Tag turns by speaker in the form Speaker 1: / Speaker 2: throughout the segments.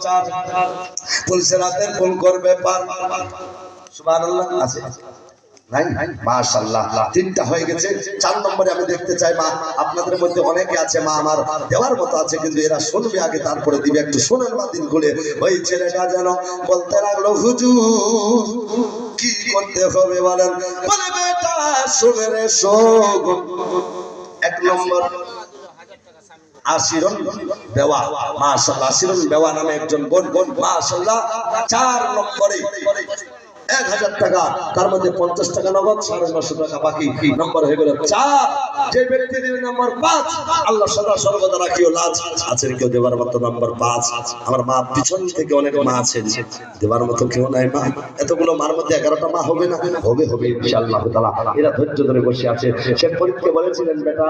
Speaker 1: চার বলছে রাতের কোন করবে পার সুবহানাল্লাহ আছে নাই মাশাআল্লাহ তিনটা হয়ে গেছে চার নম্বরে আমি দেখতে চাই মা আপনাদের মধ্যে অনেকে আছে মা আমার দেওয়ার মতো আছে কিন্তু এরা শুনবে আগে তারপরে দিবে একটু শুনেন মা দিন খুলে ওই ছেলেটা যেন বলতে লাগলো হুজুর কি করতে হবে বলেন বলে বেটা শুনে রে শোন এক নম্বর আশিরন বেওয়া মাশাআল্লাহ আশিরন বেওয়া নামে একজন বোন মাশাআল্লাহ চার নম্বরে 1000 টাকা তার মধ্যে 50 টাকা নগদ 950 টাকা বাকি নম্বর হয়ে গেল 4 যে ব্যক্তি দিবে নম্বর 5 আল্লাহ সদা সর্বদা রাখিও লাজ আছে কেউ দেবার মতো নম্বর 5 আমার মা পিছন থেকে অনেক মা আছেন দেবার মতো কেউ নাই মা এতগুলো মার মধ্যে 11টা মা হবে না হবে ইনশাআল্লাহ তাআলা এরা ধৈর্য ধরে বসে আছে শেখ ফরিদকে বলেছিলেন বেটা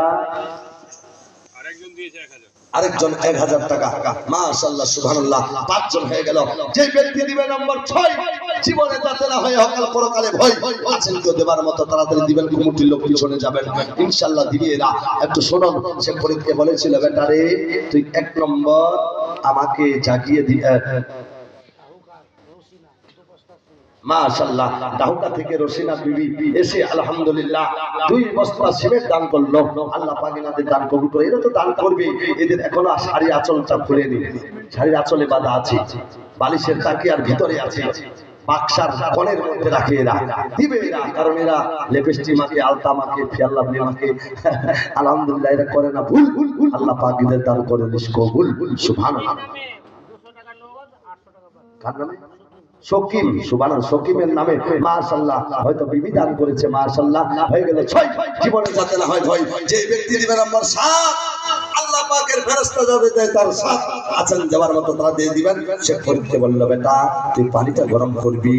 Speaker 1: আরেকজন দিয়েছে 1000 আরেকজন 1000 টাকা মাশাআল্লাহ সুবহানাল্লাহ পাঁচজন হয়ে গেল যে ব্যক্তি দিবে নম্বর 6 জীবনে যাতে না হয় হকাল পরকালে ভয় আছেন কেউ দেবার মতো তাড়াতাড়ি দিবেন কমিটির লোক পিছনে যাবেন ইনশাআল্লাহ দিবে এরা একটু শুনুন শেখ ফরিদকে বলেছিল বেটা রে তুই এক নম্বর আমাকে জাগিয়ে দি মাশাআল্লাহ ডাহুকা থেকে রসিনা বিবি এসে আলহামদুলিল্লাহ 2 বস্তা সিমেন্ট দান করলো আল্লাহ পাক এনাদের দান কবুল করে এরা তো দান করবে এদের এখনো শাড়ি আঁচলটা খুলে নি শাড়ির আঁচলে বাঁধা আছে বালিশের তাকিয়ার ভিতরে আছে বাক্সার কোণের মধ্যে রাখে এরা দিবে এরা কারণ এরা লিপস্টিক মাকে আলতা মাকে ফিয়াল্লা মাকে আলহামদুলিল্লাহ এরা করে না ভুল আল্লাহ পাক এদের দান করে নিষ্কবুল সুবহানাল্লাহ 200 টাকা নগদ 800 টাকা কার নামে শকিম সুবহানাল্লাহ শকিমের নামে মাশাআল্লাহ হয়তো বিবি দান করেছে মাশাআল্লাহ হয়ে গেল 6 জীবনে যাতে না হয় ভয় যে ব্যক্তি দিবে নম্বর 7 আল্লাহ পাকের ফেরেশতা যাবে তার 7 আছেন দেওয়ার মতো তারা দিয়ে দিবেন শেখ ফরিদকে বলল বেটা তুই পানিটা গরম করবি